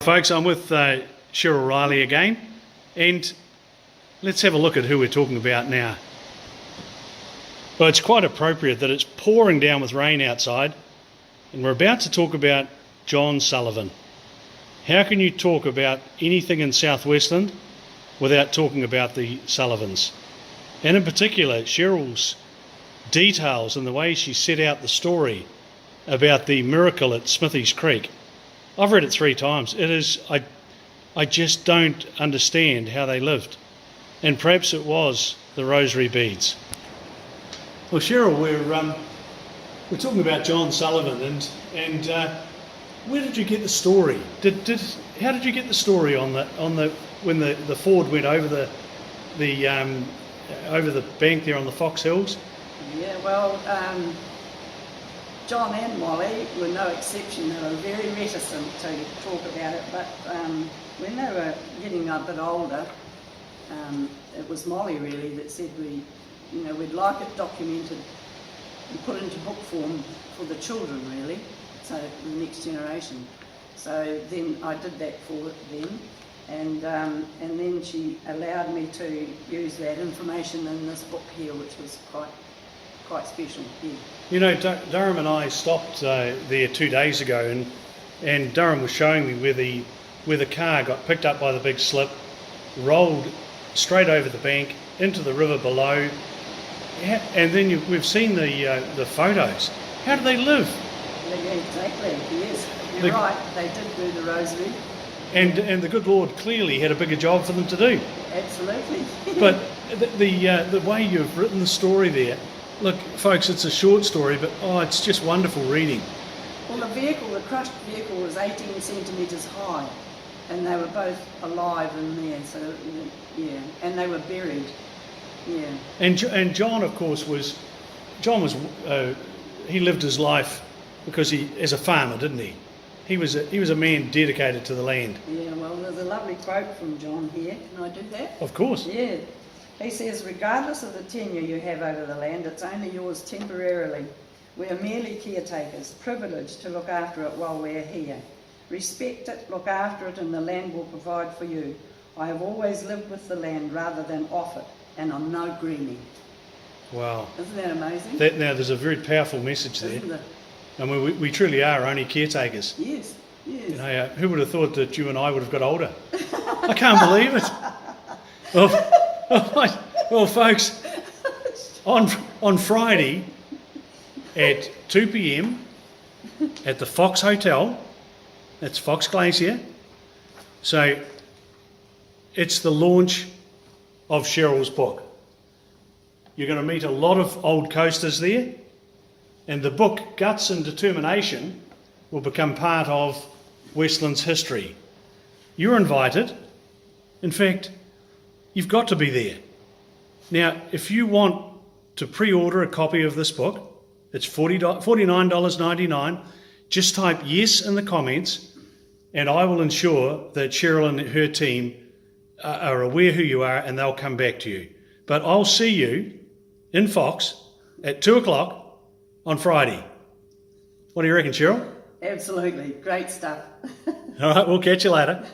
Folks, I'm with Cheryl Riley again, and let's have a look at who we're talking about now. Well, it's quite appropriate that it's pouring down with rain outside, and we're about to talk about John Sullivan. How can you talk about anything in South Westland without talking about the Sullivans? And in particular, Cheryl's details and the way she set out the story about the miracle at Smithy's Creek. I've read it 3 times. It is, I just don't understand how they lived. And perhaps it was the rosary beads. Well, Cheryl, we're talking about John Sullivan, and where did you get the story? How did you get the story on when the Ford went over the bank there on the Fox Hills? Yeah, well, John and Molly were no exception. They were very reticent to talk about it, but when they were getting a bit older, it was Molly really that said we'd like it documented and put into book form for the children really, so the next generation. So then I did that for them, and then she allowed me to use that information in this book here, which was quite special. Yeah. You know, Durham and I stopped there 2 days ago, and Durham was showing me where the car got picked up by the big slip, rolled straight over the bank into the river below, and then we've seen the photos. How do they live? Yeah, exactly. Yes, you're right. They did do the rosary. And the good Lord clearly had a bigger job for them to do. Absolutely. But the way you've written the story there. Look, folks, it's a short story, but it's just wonderful reading. Well, the crushed vehicle was 18 centimetres high, and they were both alive in there, so, yeah, and they were buried, yeah. And John, of course, he lived his life because as a farmer, didn't he? He was a man dedicated to the land. Yeah, well, there's a lovely quote from John here. Can I do that? Of course. Yeah. He says, regardless of the tenure you have over the land, it's only yours temporarily. We are merely caretakers, privileged to look after it while we're here. Respect it, look after it, and the land will provide for you. I have always lived with the land rather than off it, and I'm no greenie. Wow. Isn't that amazing? Now, there's a very powerful message there. Isn't it? I mean, we truly are only caretakers. Yes, yes. You know, who would have thought that you and I would have got older? I can't believe it. Well, folks, on Friday at 2 p.m. at the Fox Hotel, that's Fox Glacier. So it's the launch of Cheryl's book. You're going to meet a lot of old coasters there, and the book Guts and Determination will become part of Westland's history. You're invited. In fact, you've got to be there. Now, if you want to pre-order a copy of this book, it's $49.99. Just type yes in the comments, and I will ensure that Cheryl and her team are aware who you are, and they'll come back to you. But I'll see you in Fox at 2 o'clock on Friday. What do you reckon, Cheryl? Absolutely. Great stuff. All right, we'll catch you later.